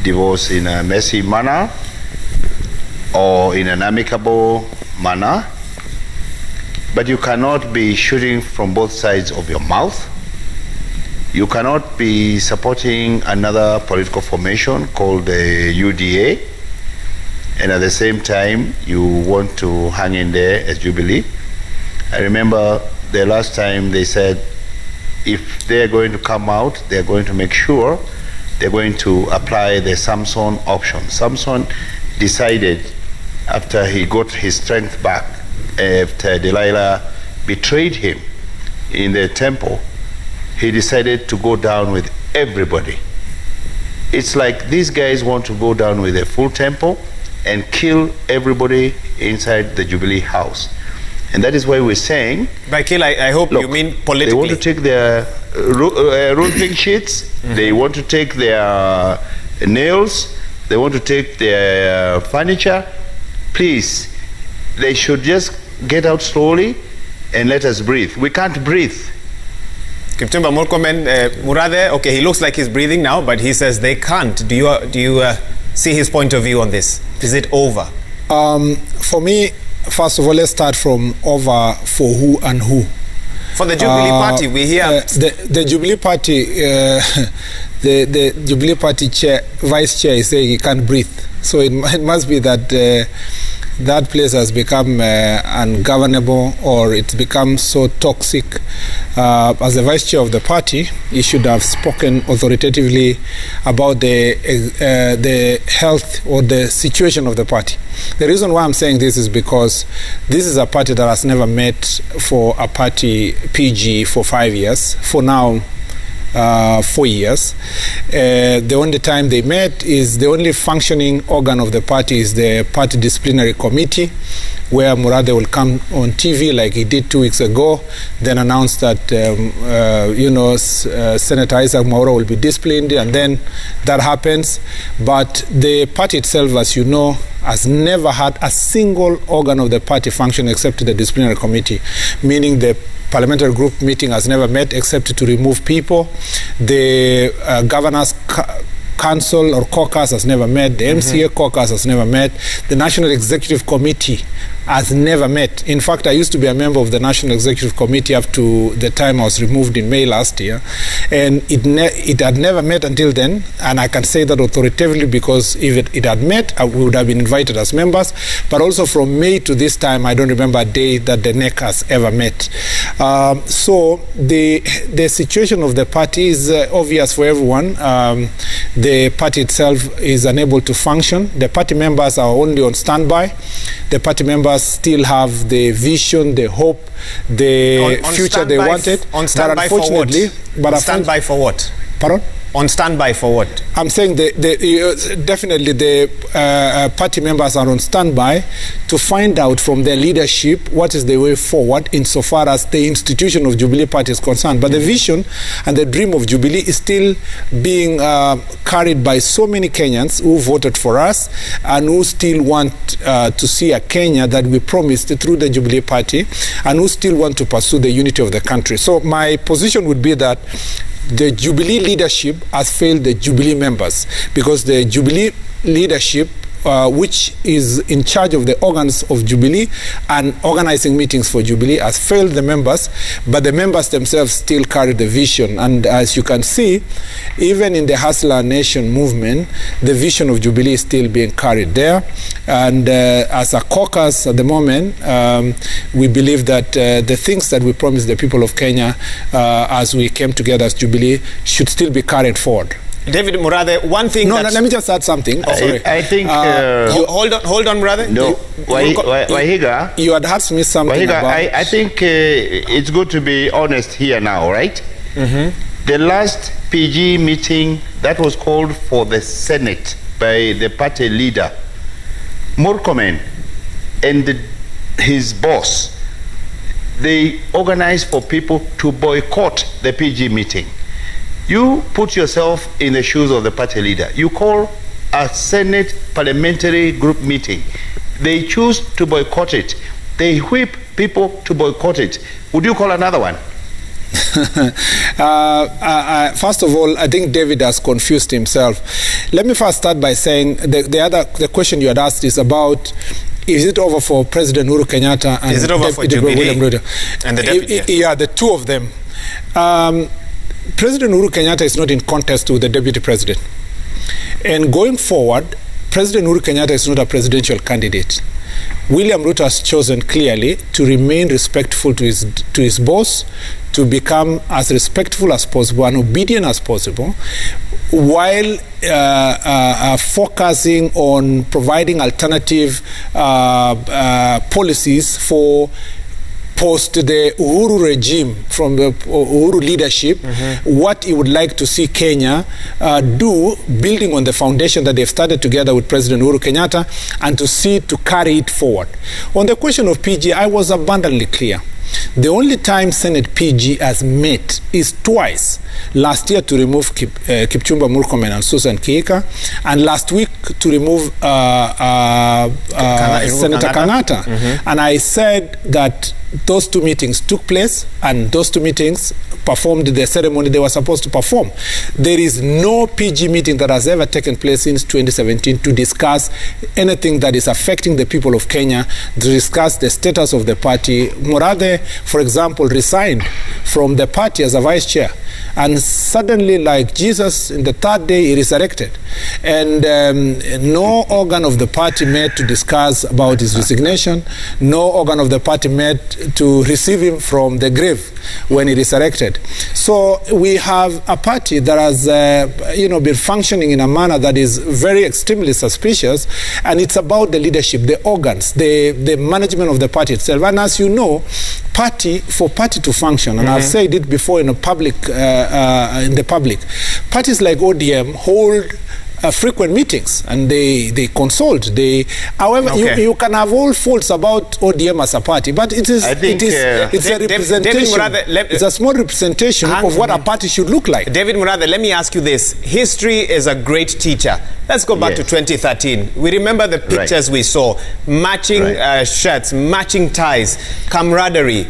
divorce in a messy manner or in an amicable manner, but you cannot be shooting from both sides of your mouth. You cannot be supporting another political formation called the UDA, and at the same time you want to hang in there as Jubilee. I remember the last time they said if they're going to come out, they're going to make sure they're going to apply the Samson option. Samson decided after he got his strength back, after Delilah betrayed him in the temple, he decided to go down with everybody. It's like these guys want to go down with a full temple and kill everybody inside the Jubilee house. And that is why we're saying... By kill, I hope look, you mean politically. They want to take their roofing sheets, they want to take their nails, they want to take their furniture. Please, they should just get out slowly and let us breathe. We can't breathe. Kipchumba Murkomen, Murathe, okay, he looks like he's breathing now, but he says they can't. Do you see his point of view on this? Is it over? For me, first of all, let's start from over for who and who. For the Jubilee Party, we hear... the Jubilee Party, the Jubilee Party chair, vice chair is saying he can't breathe. So it must be that that place has become ungovernable, or it's become so toxic. As the vice chair of the party, he should have spoken authoritatively about the health or the situation of the party. The reason why I'm saying this is because this is a party that has never met for a party PG for 5 years. For now, 4 years. The only time they met is the only functioning organ of the party is the party disciplinary committee, where Murathe will come on TV like he did 2 weeks ago, then announce that Senator Isaac Mwaura will be disciplined, and then that happens. But the party itself, as you know, has never had a single organ of the party function except the disciplinary committee, meaning the parliamentary group meeting has never met except to remove people. The governors council or caucus has never met. The MCA caucus has never met. The National Executive Committee has never met. In fact, I used to be a member of the National Executive Committee up to the time I was removed in May last year, and it had never met until then. And I can say that authoritatively because if it had met, we would have been invited as members. But also from May to this time, I don't remember a day that the NEC has ever met. So the situation of the party is obvious for everyone. The party itself is unable to function. The party members are only on standby. The party members still have the vision, the hope, the future they wanted. On standby for what? On standby for what? Pardon? On standby for what? I'm saying definitely the party members are on standby to find out from their leadership what is the way forward insofar as the institution of Jubilee Party is concerned. But the vision and the dream of Jubilee is still being carried by so many Kenyans who voted for us and who still want to see a Kenya that we promised through the Jubilee Party, and who still want to pursue the unity of the country. So my position would be that the Jubilee leadership has failed the Jubilee members, because the Jubilee leadership, which is in charge of the organs of Jubilee and organizing meetings for Jubilee, has failed the members, but the members themselves still carry the vision. And as you can see, even in the Hustler Nation movement, the vision of Jubilee is still being carried there. And as a caucus at the moment, we believe that the things that we promised the people of Kenya as we came together as Jubilee should still be carried forward. David Murathe, one thing. No, let me just add something. Sorry. I think. Hold on, Murathe. No, Wahiga. You had asked me something Wahiga, about. I think it's good to be honest here now, right? The last PG meeting that was called for the Senate by the party leader, Murkomen, and his boss, they organized for people to boycott the PG meeting. You put yourself in the shoes of the party leader. You call a Senate parliamentary group meeting. They choose to boycott it. They whip people to boycott it. Would you call another one? First of all, I think David has confused himself. Let me first start by saying the question you had asked is about, is it over for President Uhuru Kenyatta and is it over for Jubilee William Ruto? And the deputy? Yeah, the two of them. President Uhuru Kenyatta is not in contest with the deputy president. And going forward, President Uhuru Kenyatta is not a presidential candidate. William Ruto has chosen clearly to remain respectful to his boss, to become as respectful as possible and obedient as possible, while focusing on providing alternative policies for post the Uhuru regime, from the Uhuru leadership, what he would like to see Kenya do, building on the foundation that they've started together with President Uhuru Kenyatta, and to carry it forward. On the question of PG, I was abundantly clear. The only time Senate PG has met is twice. Last year to remove Kipchumba Murkomen and Susan Kiika, and last week to remove Senator Kangata. And I said that those two meetings took place, and those two meetings performed the ceremony they were supposed to perform. There is no PG meeting that has ever taken place since 2017 to discuss anything that is affecting the people of Kenya, to discuss the status of the party. Murathe, for example, resigned from the party as a vice chair, and suddenly, like Jesus, in the third day he resurrected. And no organ of the party met to discuss about his resignation. No organ of the party met to receive him from the grave when he resurrected. So we have a party that has been functioning in a manner that is very extremely suspicious, and it's about the leadership, the organs, the management of the party itself. And as you know, for party to function, and I've said it before in the public, parties like ODM hold frequent meetings, and they consult. However, you can have all faults about ODM as a party, but it's a representation. It's a small representation of what a party should look like. David Murathe, let me ask you this. History is a great teacher. Let's go back to 2013. We remember the pictures we saw. Matching shirts, matching ties, camaraderie,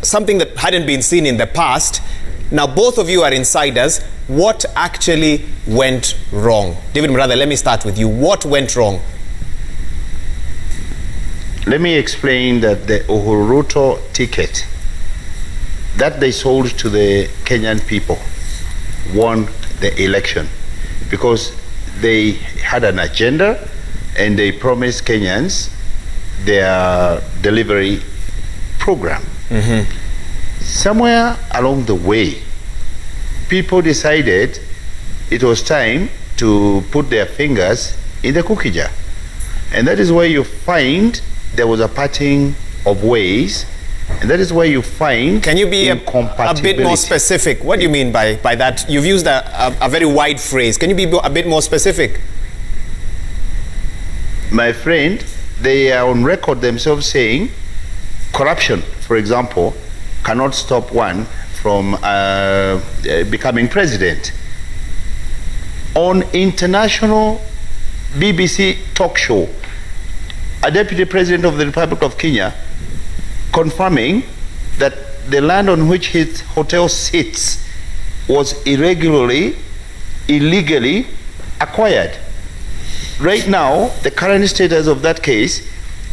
something that hadn't been seen in the past. Now, both of you are insiders. What actually went wrong? David Murathe, let me start with you. What went wrong? Let me explain that the Uhuru Ruto ticket that they sold to the Kenyan people won the election, because they had an agenda and they promised Kenyans their delivery program. Somewhere along the way, people decided it was time to put their fingers in the cookie jar. And that is where you find there was a parting of ways, and that is where you find Can you be a bit more specific? What do you mean by that? You've used a very wide phrase. Can you be a bit more specific? My friend, they are on record themselves saying corruption, for example, cannot stop one from becoming president. On international BBC talk show, a deputy president of the Republic of Kenya confirming that the land on which his hotel sits was illegally acquired. Right now, the current status of that case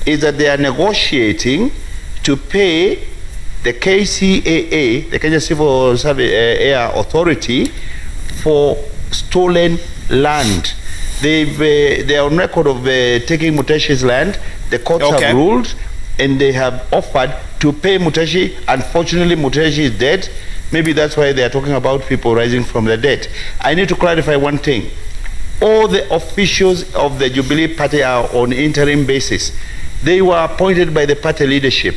is that they are negotiating to pay the KCAA, the Kenya Civil Air Authority, for stolen land. They are on record of taking Muteshi's land. The courts have ruled, and they have offered to pay Muteshi. Unfortunately, Muteshi is dead. Maybe that's why they are talking about people rising from the dead. I need to clarify one thing. All the officials of the Jubilee party are on interim basis. They were appointed by the party leadership.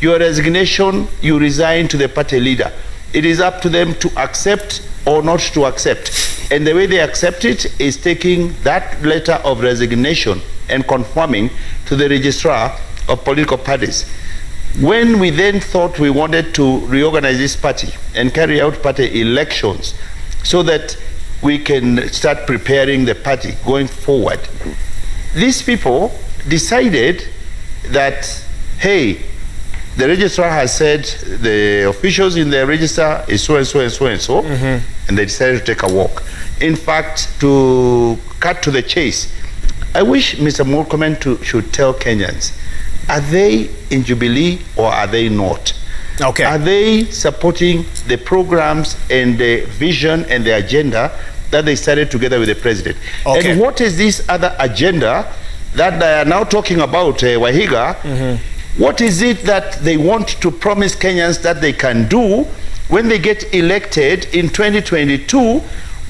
Your resignation, you resign to the party leader. It is up to them to accept or not to accept. And the way they accept it is taking that letter of resignation and conforming to the registrar of political parties. When we then thought we wanted to reorganize this party and carry out party elections so that we can start preparing the party going forward, these people decided that, hey, the registrar has said the officials in the register is so and so and so and so, and they decided to take a walk. In fact, to cut to the chase, I wish Mr. Murkomen should tell Kenyans, are they in Jubilee or are they not? Okay. Are they supporting the programs and the vision and the agenda that they started together with the president? Okay. And what is this other agenda that they are now talking about, Wahiga? What is it that they want to promise Kenyans that they can do when they get elected in 2022,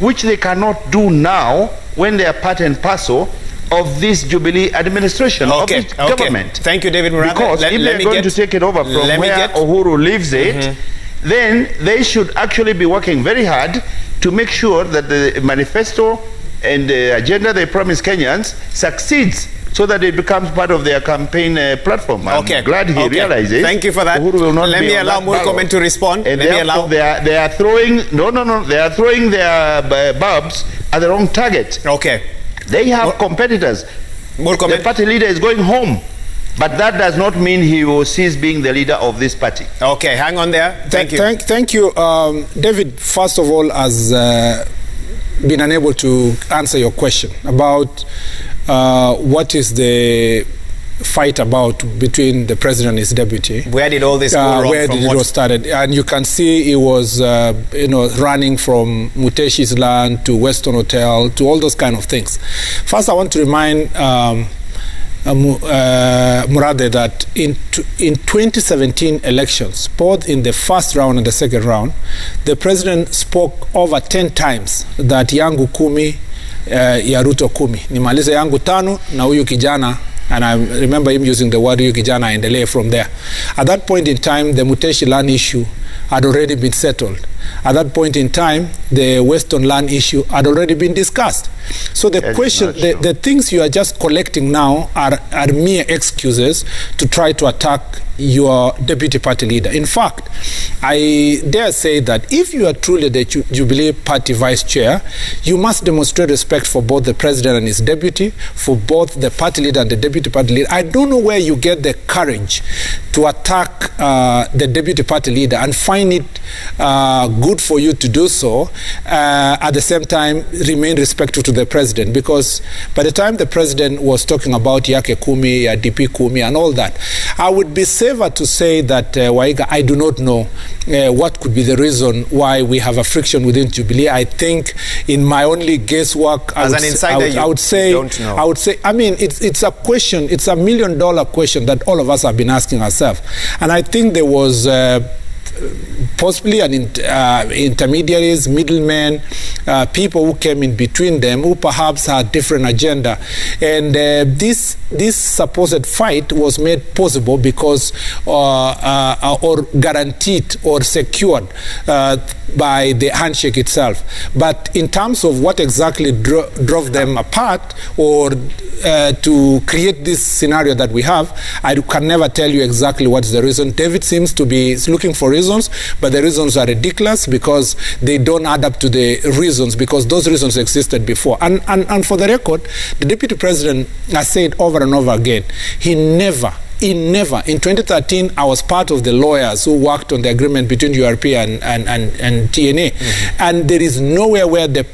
which they cannot do now when they are part and parcel of this Jubilee administration, of this government? Thank you, David Murathe. Because if they're going to take it over from where Uhuru leaves it, then they should actually be working very hard to make sure that the manifesto and the agenda they promise Kenyans succeeds, so that it becomes part of their campaign platform. I'm glad he realizes. Thank you for that. Uhuru will not Let me allow Murkomen to respond. And they are throwing they are throwing their bulbs at the wrong target. Okay. They have competitors. Murkomen. The party leader is going home, but that does not mean he will cease being the leader of this party. Okay, hang on there. Thank you. Thank you. David, first of all, has been unable to answer your question about what is the fight about between the president and his deputy. Where did all this go wrong? Where did it all started? And you can see he was, running from Muteshi's land to Western Hotel to all those kind of things. First, I want to remind Murathe that in 2017 elections, both in the first round and the second round, the president spoke over 10 times that yangu 10 ya Ruto 10, nimalize yangu 5 na huyu kijana. And I remember him using the word huyu kijana aendelee from there. At that point in time, the Muteshi land issue had already been settled. At that point in time, the Western land issue had already been discussed. So the question, the things you are just collecting now are mere excuses to try to attack your deputy party leader. In fact, I dare say that if you are truly the Jubilee party vice chair, you must demonstrate respect for both the president and his deputy, for both the party leader and the deputy party leader. I don't know where you get the courage to attack the deputy party leader and find it good for you to do so, at the same time remain respectful to the president, because by the time the president was talking about yake 10, ya DP 10 and all that, I would be safer to say that Waiga, I do not know what could be the reason why we have a friction within Jubilee. I think in my only guesswork, I would say, I mean, it's a question, it's $1 million question that all of us have been asking ourselves. And I think there was possibly intermediaries, middlemen, people who came in between them who perhaps had different agenda. And this supposed fight was made possible because or guaranteed or secured by the handshake itself. But in terms of what exactly drove them apart or to create this scenario that we have, I can never tell you exactly what's the reason. David seems to be looking for reasons, but the reasons are ridiculous because they don't add up to the reasons, because those reasons existed before. And for the record, the deputy president has said over and over again, he never, in 2013, I was part of the lawyers who worked on the agreement between URP and TNA. And there is nowhere where the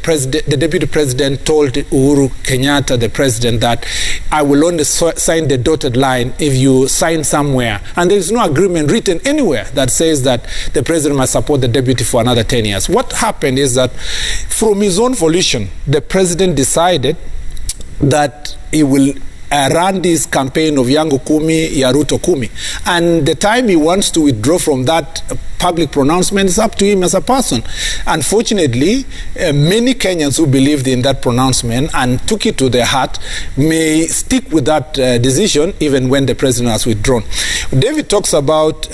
deputy president told Uhuru Kenyatta, the president, that I will only sign the dotted line if you sign somewhere. And there is no agreement written anywhere that says that the president must support the deputy for another 10 years. What happened is that from his own volition, the president decided that he will run this campaign of yangu 10 ya Ruto 10, and the time he wants to withdraw from that public pronouncement is up to him as a person. Unfortunately, many Kenyans who believed in that pronouncement and took it to their heart may stick with that decision even when the president has withdrawn. David talks about,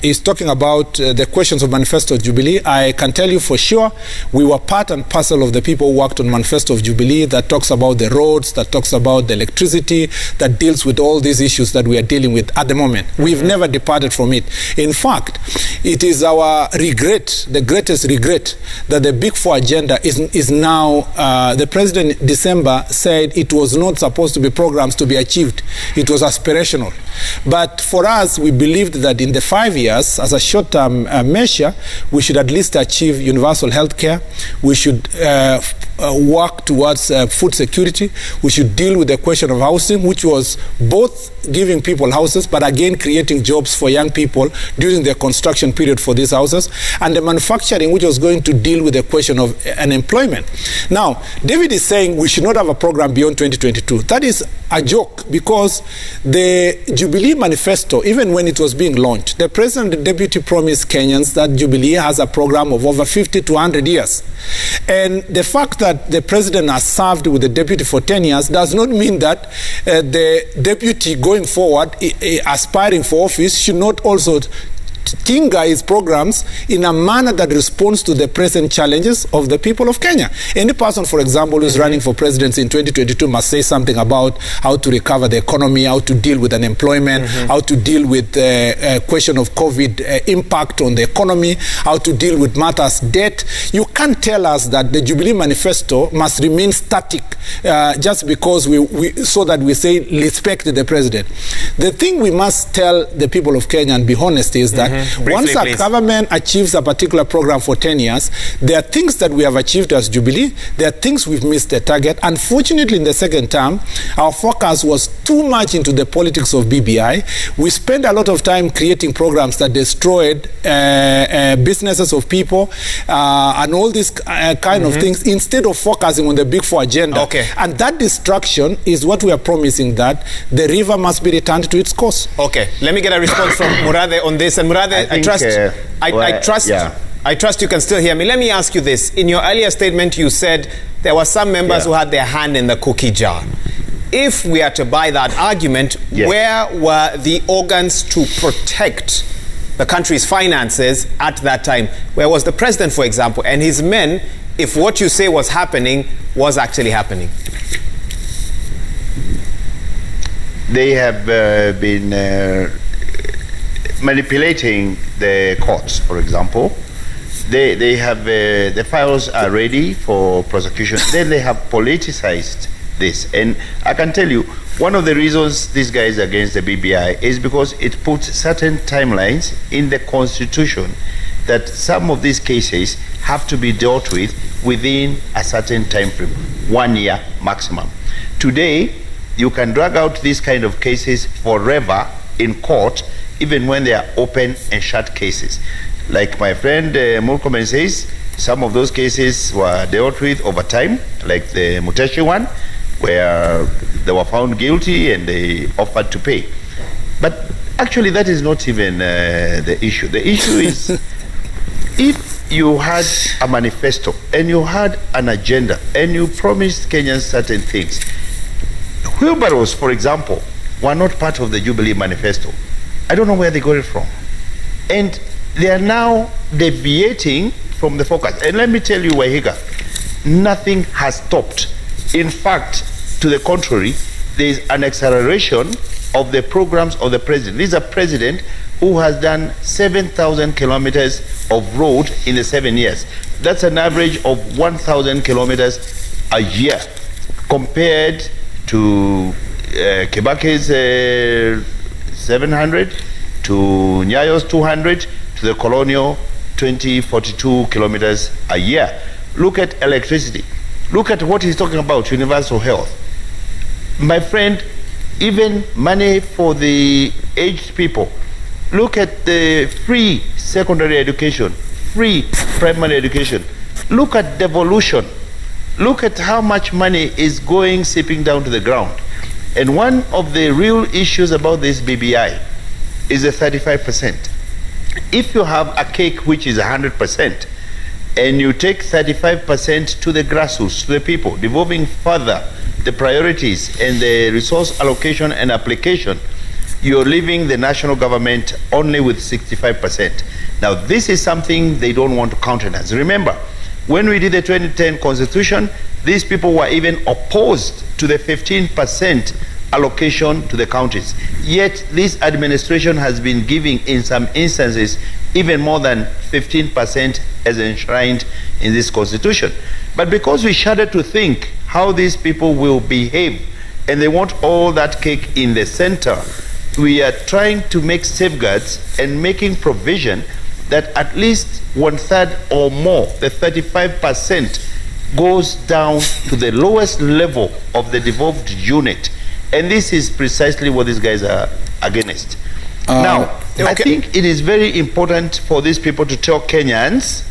he's talking about the questions of Manifesto of Jubilee. I can tell you for sure, we were part and parcel of the people who worked on Manifesto of Jubilee that talks about the roads, that talks about the electricity, that deals with all these issues that we are dealing with at the moment. We've never departed from it. In fact, it is our regret, the greatest regret, that the Big Four agenda is now, the president in December said it was not supposed to be programs to be achieved. It was aspirational. But for us, we believed that in the 5 years, as a short-term measure, we should at least achieve universal health care. We should work towards food security. We should deal with the question of housing, which was both giving people houses, but again creating jobs for young people during the construction period for these houses, and the manufacturing, which was going to deal with the question of unemployment. Now, David is saying we should not have a program beyond 2022. That is a joke, because the Jubilee manifesto, even when it was being launched, the president and the deputy promised Kenyans that Jubilee has a program of over 50 to 100 years. And the fact that the president has served with the deputy for 10 years does not mean that the deputy going forward, aspiring for office, should not also tinker his programs in a manner that responds to the present challenges of the people of Kenya. Any person, for example, who is running for presidency in 2022 must say something about how to recover the economy, how to deal with unemployment, how to deal with the question of COVID impact on the economy, how to deal with matters debt. You can't tell us that the Jubilee manifesto must remain static just because so that we say respect the president. The thing we must tell the people of Kenya and be honest is that once a government achieves a particular program for 10 years, there are things that we have achieved as Jubilee, there are things we've missed the target. Unfortunately, in the second term, our focus was too much into the politics of BBI. We spent a lot of time creating programs that destroyed businesses of people and all these kind of things, instead of focusing on the Big Four agenda. And that distraction is what we are promising, that the river must be returned to its course. Okay, let me get a response from Murathe on this. And Murathe, I trust you can still hear me. Let me ask you this. In your earlier statement, you said there were some members who had their hand in the cookie jar. If we are to buy that argument, where were the organs to protect the country's finances at that time? Where was the president, for example, and his men, if what you say was happening was actually happening? They have been manipulating the courts, for example. They have the files are ready for prosecution. Then they have politicized this. And I can tell you, one of the reasons this guy is against the BBI is because it puts certain timelines in the constitution that some of these cases have to be dealt with within a certain time frame, 1 year maximum. Today, you can drag out these kind of cases forever in court, even when they are open and shut cases. Like my friend Murkomen says, some of those cases were dealt with over time, like the Muteshi one, where they were found guilty and they offered to pay. But actually that is not even the issue. The issue is if you had a manifesto and you had an agenda and you promised Kenyans certain things, wheelbarrows, for example, were not part of the Jubilee manifesto. I don't know where they got it from. And they are now deviating from the focus. And let me tell you, Wahiga, nothing has stopped. In fact, to the contrary, there is an acceleration of the programs of the president. This is a president who has done 7,000 kilometers of road in the 7 years. That's an average of 1,000 kilometers a year, compared to Kibaki's 700, to Nyayo's 200, to the colonial 42 kilometers a year. Look at electricity. Look at what he's talking about, universal health. My friend, even money for the aged people. Look at the free secondary education, free primary education. Look at devolution. Look at how much money is going seeping down to the ground. And one of the real issues about this BBI is the 35%. If you have a cake which is 100%, and you take 35% to the grassroots, to the people, devolving further the priorities and the resource allocation and application, you're leaving the national government only with 65%. Now, this is something they don't want to countenance. Remember, when we did the 2010 constitution, these people were even opposed to the 15% allocation to the counties. Yet this administration has been giving, in some instances, even more than 15% as enshrined in this constitution. But because we shudder to think how these people will behave, and they want all that cake in the center, we are trying to make safeguards and making provision that at least 1/3 or more, the 35%, goes down to the lowest level of the devolved unit. And this is precisely what these guys are against. Now, I think it is very important for these people to tell Kenyans,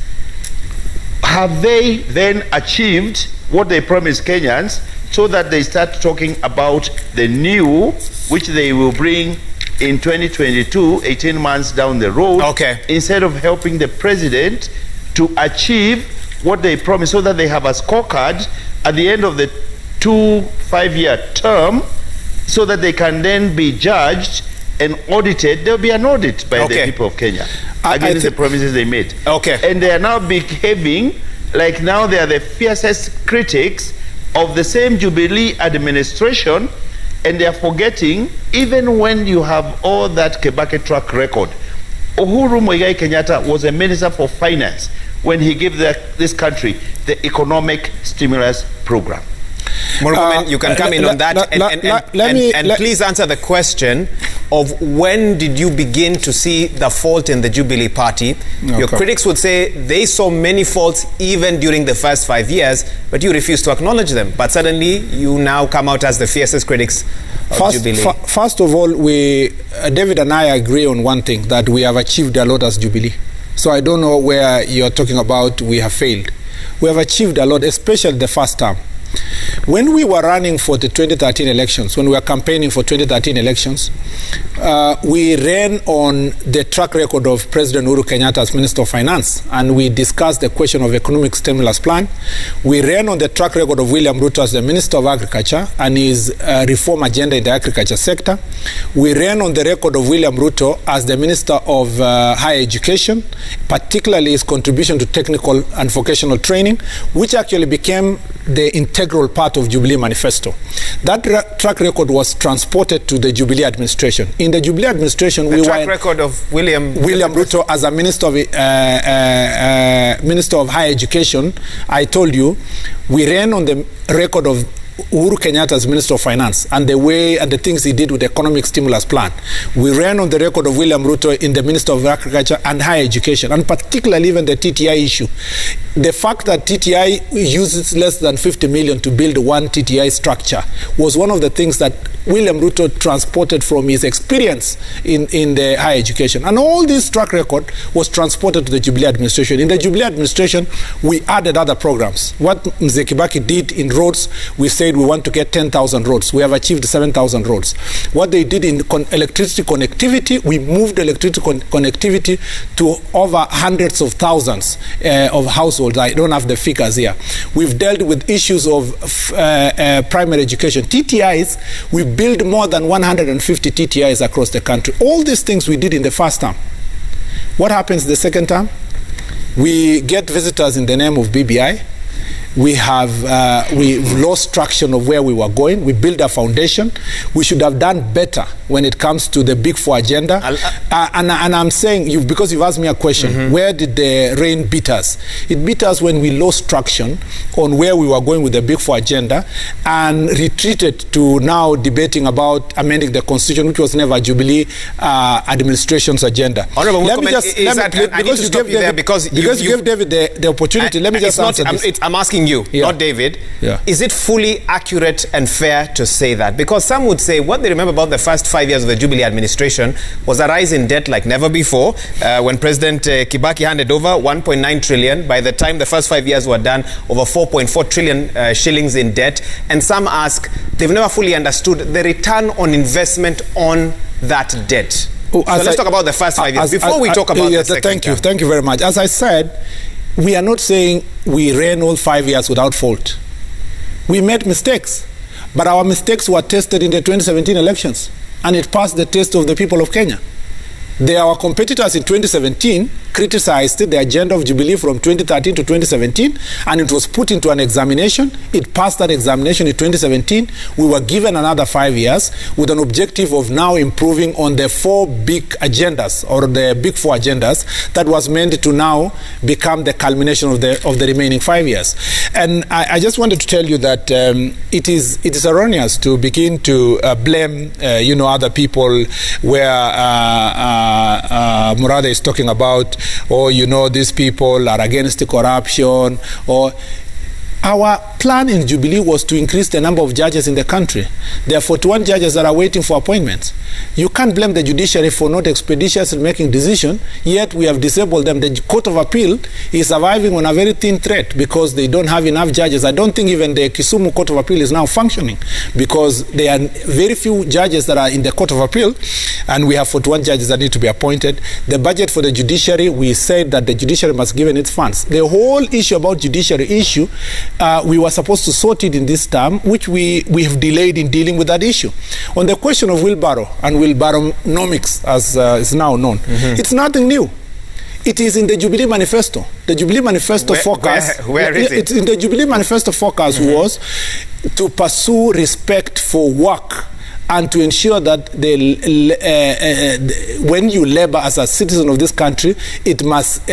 have they then achieved what they promised Kenyans, so that they start talking about the new, which they will bring in 2022, 18 months down the road, instead of helping the president to achieve what they promised, so that they have a scorecard at the end of the 2 5-year term, so that they can then be judged and audited. There will be an audit by the people of Kenya against the promises they made. And they are now behaving like now they are the fiercest critics of the same Jubilee administration, and they are forgetting, even when you have all that Kibaki track record, Uhuru Muigai Kenyatta was a minister for finance when he gave this country the economic stimulus program. Murkomen, you can come in on that and please answer the question of when did you begin to see the fault in the Jubilee Party? Your critics would say they saw many faults even during the first 5 years, but you refuse to acknowledge them. But suddenly you now come out as the fiercest critics of Jubilee. First of all, David and I agree on one thing, that we have achieved a lot as Jubilee. So I don't know where you're talking about we have failed. We have achieved a lot, especially the first term. When we were running for the 2013 elections, when we were campaigning for 2013 elections, we ran on the track record of President Uhuru Kenyatta as Minister of Finance, and we discussed the question of economic stimulus plan. We ran on the track record of William Ruto as the Minister of Agriculture and his reform agenda in the agriculture sector. We ran on the record of William Ruto as the Minister of Higher Education, particularly his contribution to technical and vocational training, which actually became the integral part of Jubilee Manifesto. That track record was transported to the Jubilee administration. In the Jubilee administration, the track record of William Ruto as a Minister of Higher Education, I told you, we ran on the record of Uhuru Kenyatta as Minister of Finance and the way and the things he did with the economic stimulus plan. We ran on the record of William Ruto in the Minister of Agriculture and Higher Education, and particularly even the TTI issue. The fact that TTI uses less than 50 million to build one TTI structure was one of the things that William Ruto transported from his experience in the higher education. And all this track record was transported to the Jubilee administration. In the Jubilee administration, we added other programs. What Mzee Kibaki did in roads, we said we want to get 10,000 roads. We have achieved 7,000 roads. What they did in electricity connectivity, we moved electricity connectivity to over hundreds of thousands of households. I don't have the figures here. We've dealt with issues of primary education. TTIs, we built more than 150 TTIs across the country. All these things we did in the first term. What happens the second term? We get visitors in the name of BBI. We've lost traction of where we were going. We built a foundation. We should have done better when it comes to the Big Four agenda. And I'm saying, because you've asked me a question, where did the rain beat us? It beat us when we lost traction on where we were going with the Big Four agenda and retreated to now debating about amending the Constitution, which was never Jubilee administration's agenda. Honorable Murkomen, because you gave David the opportunity. Let me just answer this. I'm asking you, not David. Is it fully accurate and fair to say that? Because some would say what they remember about the first 5 years of the Jubilee administration was a rise in debt like never before. When President Kibaki handed over 1.9 trillion, by the time the first 5 years were done, over 4.4 trillion shillings in debt. And some ask, they've never fully understood the return on investment on that debt. So let's talk about the first 5 years before we talk about the second term. Thank you very much. As I said, we are not saying we ran all 5 years without fault. We made mistakes, but our mistakes were tested in the 2017 elections, and it passed the test of the people of Kenya. Our competitors in 2017 criticized the agenda of Jubilee from 2013 to 2017, and it was put into an examination. It passed that examination in 2017. We were given another 5 years with an objective of now improving on the 4 big agendas, or the big 4 agendas, that was meant to now become the culmination of the remaining 5 years. And I just wanted to tell you that it is erroneous to begin to blame other people, where Murathe is talking about, these people are against the corruption, or our plan in Jubilee was to increase the number of judges in the country. There are 41 judges that are waiting for appointments. You can't blame the judiciary for not expeditious in making decisions, yet we have disabled them. The Court of Appeal is surviving on a very thin thread because they don't have enough judges. I don't think even the Kisumu Court of Appeal is now functioning because there are very few judges that are in the Court of Appeal, and we have 41 judges that need to be appointed. The budget for the judiciary, we said that the judiciary must give in its funds. The whole issue about judiciary issue, we were supposed to sort it in this term, which we have delayed in dealing with that issue. On the question of wheelbarrow and wheelbarrownomics, as is now known, it's nothing new. It is in the Jubilee Manifesto. The Jubilee Manifesto focus. Where is it? It's in the Jubilee Manifesto focus was to pursue respect for work and to ensure that when you labor as a citizen of this country, it must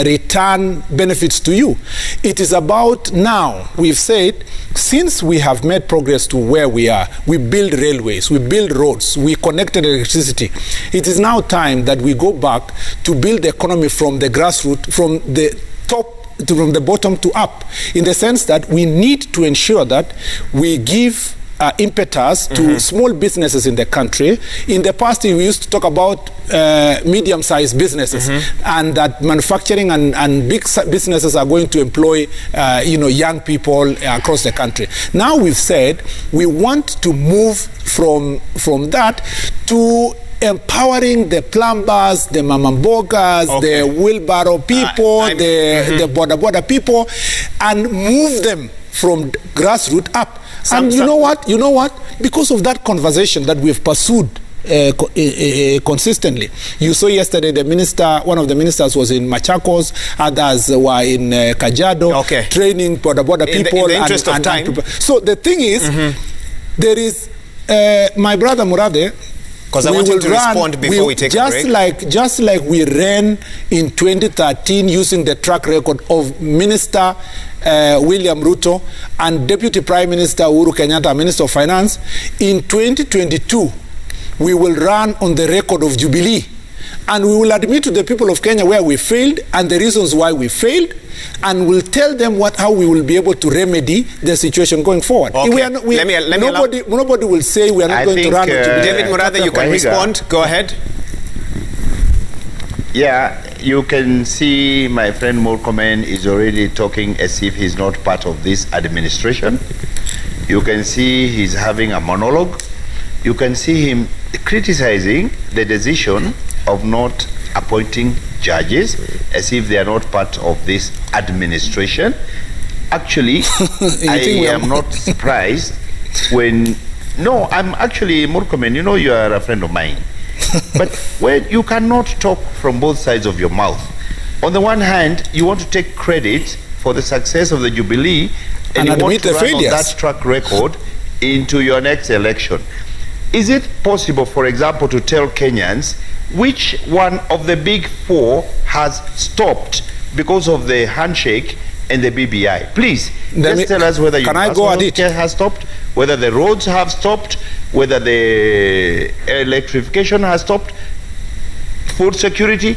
return benefits to you. It is about now, we've said, since we have made progress to where we are, we build railways, we build roads, we connected electricity. It is now time that we go back to build the economy from the grassroots, from the top, from the bottom to up, in the sense that we need to ensure that we give impetus to small businesses in the country. In the past, we used to talk about medium-sized businesses, and that manufacturing and big businesses are going to employ young people across the country. Now we've said we want to move from that to empowering the plumbers, the mamambogas, the wheelbarrow people, the border people, and move them from grassroots up. And you know what? Because of that conversation that we've pursued consistently. You saw yesterday one of the ministers was in Machakos, others were in Kajiado, training border people. In the interest of time. So the thing is, there is, my brother Murathe, because I want you to respond before we take a break. Just like we ran in 2013 using the track record of Minister William Ruto and Deputy Prime Minister Uhuru Kenyatta, Minister of Finance, in 2022 we will run on the record of Jubilee, and we will admit to the people of Kenya where we failed and the reasons why we failed, and we'll tell them how we will be able to remedy the situation going forward. Nobody will say we are not going to run on Jubilee. David Murathe, you can respond. Go ahead. Yeah, you can see my friend Murkomen is already talking as if he's not part of this administration. You can see he's having a monologue. You can see him criticizing the decision of not appointing judges as if they are not part of this administration. Actually, I am not surprised when... No, I'm actually, Murkomen, you are a friend of mine. But when you cannot talk from both sides of your mouth. On the one hand, you want to take credit for the success of the Jubilee and you want to run on that track record into your next election. Is it possible, for example, to tell Kenyans which one of the big 4 has stopped because of the handshake and the BBI? Please, just tell us whether your healthcare has stopped, whether the roads have stopped, whether the electrification has stopped, food security.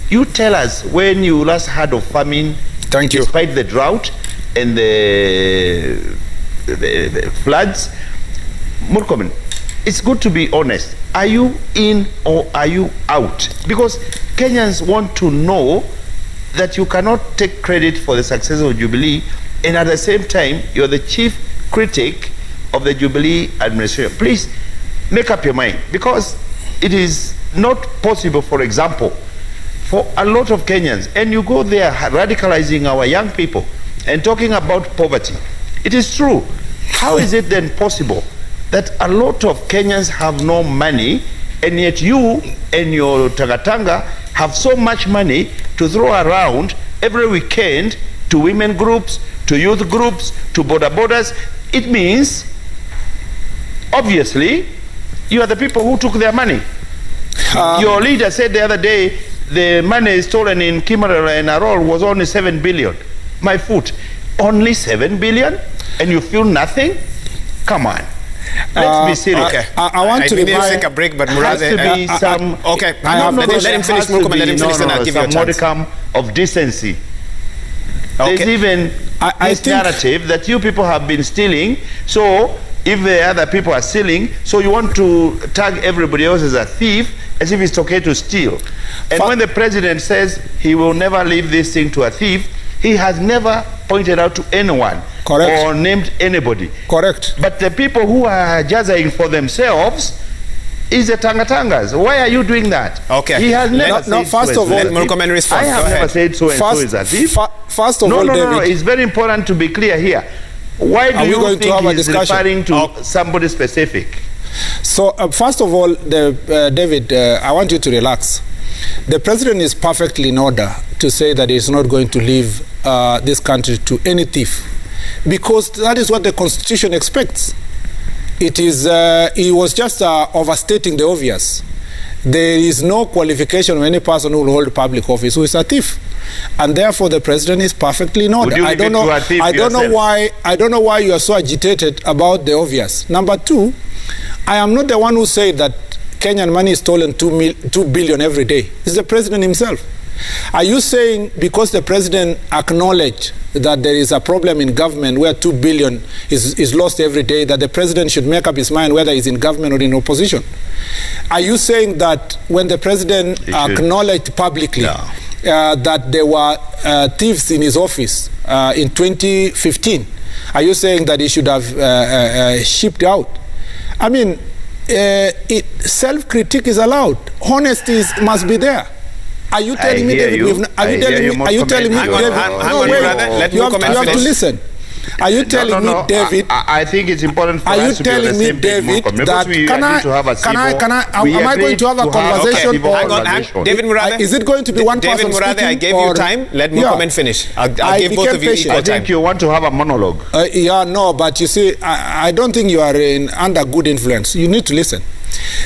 You tell us when you last heard of famine. Thank you. Despite the drought and the floods. Murkomen, it's good to be honest. Are you in or are you out? Because Kenyans want to know that you cannot take credit for the success of Jubilee and at the same time you're the chief critic of the Jubilee administration. Please make up your mind, because it is not possible, for example, for a lot of Kenyans, and you go there radicalizing our young people and talking about poverty. It is true. How is it then possible that a lot of Kenyans have no money and yet you and your Tangatanga have so much money to throw around every weekend to women groups, to youth groups, to borders, it means, obviously, you are the people who took their money. Your leader said the other day, the money stolen in Kimberley and Arol was only 7 billion. My foot, only 7 billion? And you feel nothing? Come on. Let's be serious. Okay. I want to take a break, but Murathe, okay. Let him finish, Murkomen. Let him finish, then I'll give you a chance. Modicum of decency. Okay. There's even this narrative that you people have been stealing. So if the other people are stealing, so you want to tag everybody else as a thief, as if it's okay to steal. And when the president says he will never leave this thing to a thief, he has never pointed out to anyone. Correct. Or named anybody. Correct. But the people who are jazzing for themselves is the Tangatangas. Why are you doing that? Okay. He has never said first of all, let Murkomen respond. I have never said so and so is a thief. First of all, David. No, it's very important to be clear here. Why do you think he's referring to somebody specific? So, first of all, David, I want you to relax. The president is perfectly in order to say that he's not going to leave this country to any thief, because that is what the Constitution expects. It is, he was just overstating the obvious. There is no qualification of any person who will hold public office who is a thief, and therefore the president is perfectly in order. I don't know why you are so agitated about the obvious. Number two, I am not the one who said that Kenyan money is stolen 2 billion every day. It's the president himself. Are you saying because the president acknowledged that there is a problem in government where 2 billion is lost every day, that the president should make up his mind whether he's in government or in opposition? Are you saying that when the president acknowledged publicly that there were thieves in his office in 2015, are you saying that he should have shipped out? I mean, self-critique is allowed. Honesty must be there. Are you telling me, David? Are you telling me, David? No, wait. You have to listen. Are you telling me, David? I think it's important for us to be on the same page, Murkomen, that am I going to have a conversation? Okay. David Murathe, is it going to be one person speaking? David Murathe, I gave you time. Let Murkomen finish. I'll give both of you equal time. I think you want to have a monologue. No, but you see, I don't think you are under good influence. You need to listen.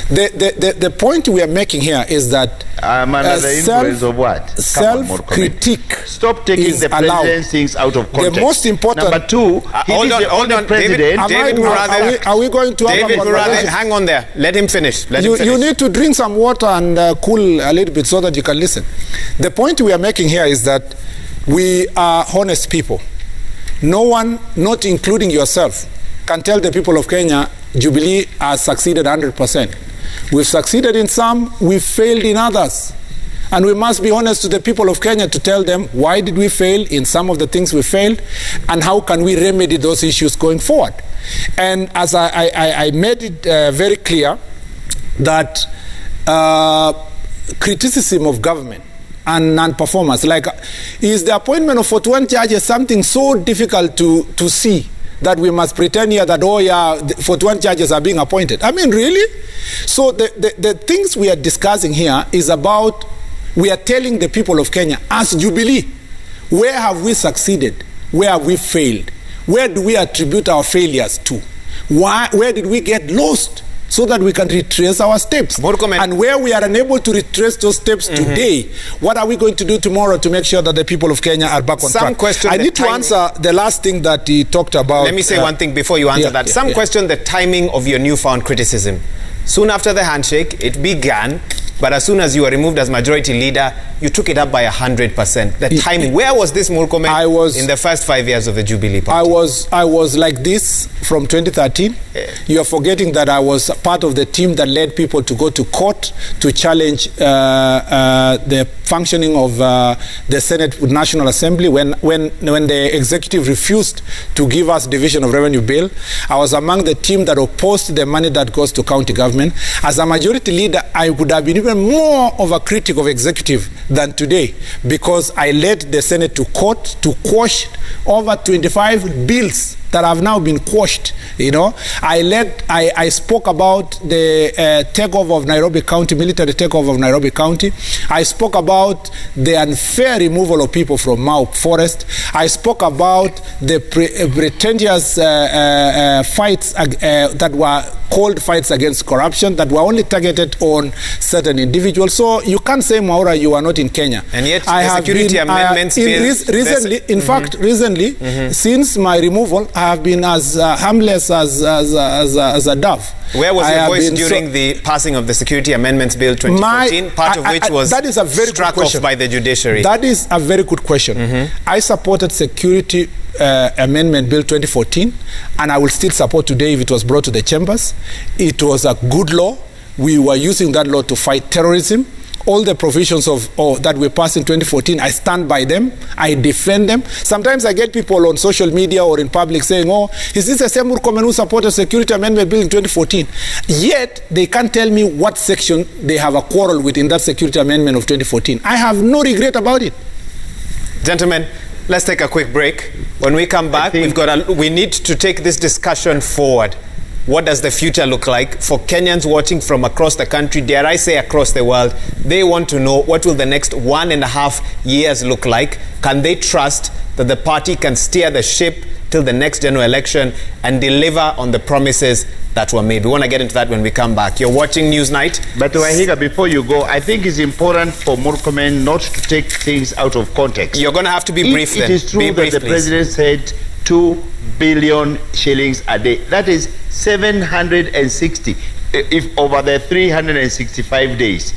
The point we are making here is that I'm under the influence of what? Self-critique. Stop taking the president's things out of context. The most important. Number two, hold on, David Murathe. Are we going to have a conversation? Murathe, hang on there. Let him finish. You need to drink some water and cool a little bit so that you can listen. The point we are making here is that we are honest people. No one, not including yourself, can tell the people of Kenya Jubilee has succeeded 100%. We've succeeded in some, we've failed in others. And we must be honest to the people of Kenya to tell them why did we fail in some of the things we failed, and how can we remedy those issues going forward. And as I made it very clear that criticism of government and non-performance, like is the appointment of 41 judges something so difficult to see that we must pretend here that, oh yeah, 41 judges are being appointed? I mean, really? So the things we are discussing here is about, we are telling the people of Kenya, as Jubilee, where have we succeeded? Where have we failed? Where do we attribute our failures to? Where did we get lost? So that we can retrace our steps. Murkomen. And where we are unable to retrace those steps today, what are we going to do tomorrow to make sure that the people of Kenya are back on track? I need to answer the last thing that he talked about. Let me say one thing before you answer that. Some question the timing of your newfound criticism. Soon after the handshake, it began, but as soon as you were removed as majority leader, you took it up by 100%. The timing. Where was this, Murkomen, in the first 5 years of the Jubilee Party? I was like this from 2013. You are forgetting that I was part of the team that led people to go to court to challenge the functioning of the Senate National Assembly when the executive refused to give us division of revenue bill. I was among the team that opposed the money that goes to county government. As a majority leader, I would have been even more of a critic of executive than today, because I led the Senate to court to quash over 25 bills that have now been quashed. You know, I spoke about the takeover of Nairobi County, military takeover of Nairobi County. I spoke about the unfair removal of people from Mau Forest. I spoke about the pretentious fights that were called fights against corruption that were only targeted on certain individuals. So you can't say, Mwaura, you are not in Kenya. And yet the security amendments bill... Recently, in fact, since my removal, I have been as harmless as a dove. Where was your voice during the passing of the Security Amendments Bill 2014, part of which was that is a very struck off by the judiciary? That is a very good question. I supported Security Amendment Bill 2014, and I will still support today if it was brought to the chambers. It was a good law. We were using that law to fight terrorism. All the provisions that we passed in 2014, I stand by them. I defend them. Sometimes I get people on social media or in public saying, oh, is this the same Murkomen who supported Security Amendment Bill in 2014? Yet, they can't tell me what section they have a quarrel with in that Security Amendment of 2014. I have no regret about it. Gentlemen, let's take a quick break. When we come back, we need to take this discussion forward. What does the future look like for Kenyans watching from across the country, dare I say across the world? They want to know, what will the next 1.5 years look like? Can they trust that the party can steer the ship till the next general election and deliver on the promises that were made? We want to get into that when we come back. You're watching Newsnight. But Wahiga, before you go, I think it's important for Murkomen not to take things out of context. You're going to have to be brief then. It is true that the president said 2 billion shillings a day. That is 760 if over the 365 days.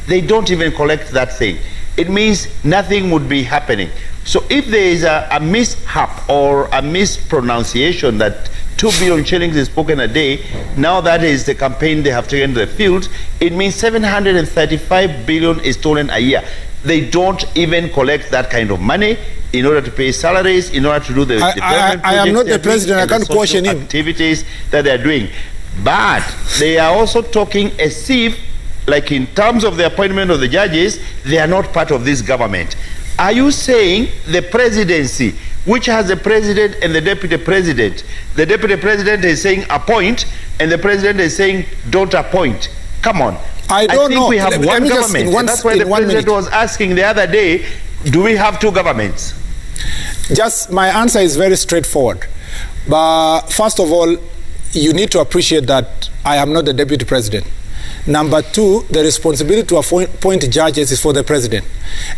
They don't even collect that thing. It means nothing would be happening. So if there is a mishap or a mispronunciation that 2 billion shillings is spoken a day, now that is the campaign they have taken to the field, it means 735 billion is stolen a year. They don't even collect that kind of money in order to pay salaries, in order to do the development I am not the president, I can't question him. Activities that they are doing. But they are also talking as if, like in terms of the appointment of the judges, they are not part of this government. Are you saying the presidency, which has the president and the deputy president is saying appoint, and the president is saying don't appoint? Come on. I don't know. We have one government. That's why the president was asking the other day, do we have two governments? Just my answer is very straightforward. But first of all, you need to appreciate that I am not the deputy president. Number two, the responsibility to appoint judges is for the president.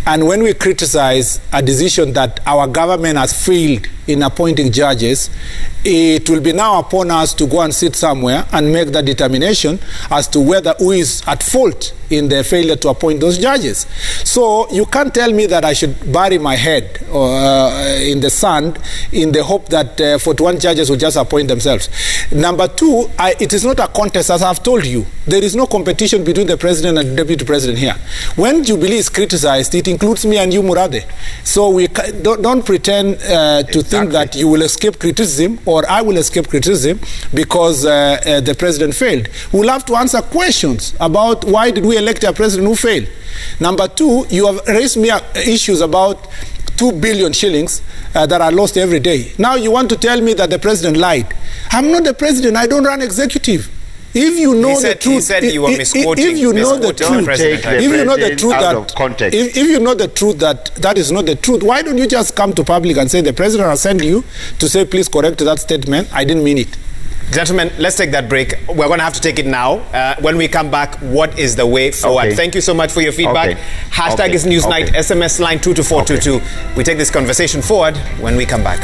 And when we criticize a decision that our government has failed in appointing judges, it will be now upon us to go and sit somewhere and make that determination as to who is at fault in the failure to appoint those judges. So you can't tell me that I should bury my head in the sand in the hope that 41 judges will just appoint themselves. Number two, it is not a contest, as I've told you. There is no competition between the president and the deputy president here. When Jubilee is criticized, it includes me and you, Murathe. So we don't pretend to think that you will escape criticism or I will escape criticism because the president failed. We'll have to answer questions about why did we elect a president who failed. Number two, you have raised me issues about 2 billion shillings that are lost every day. Now you want to tell me that the president lied. I'm not the president. I don't run executive. If you know the truth, he said you were misquoting. If you know the truth, if you know the truth that if you know the truth that is not the truth, why don't you just come to public and say the president has sent you to say please correct that statement? I didn't mean it. Gentlemen, let's take that break. We're going to have to take it now. When we come back, what is the way forward? Okay. Thank you so much for your feedback. Hashtag is Newsnight, SMS line 22422. We take this conversation forward when we come back.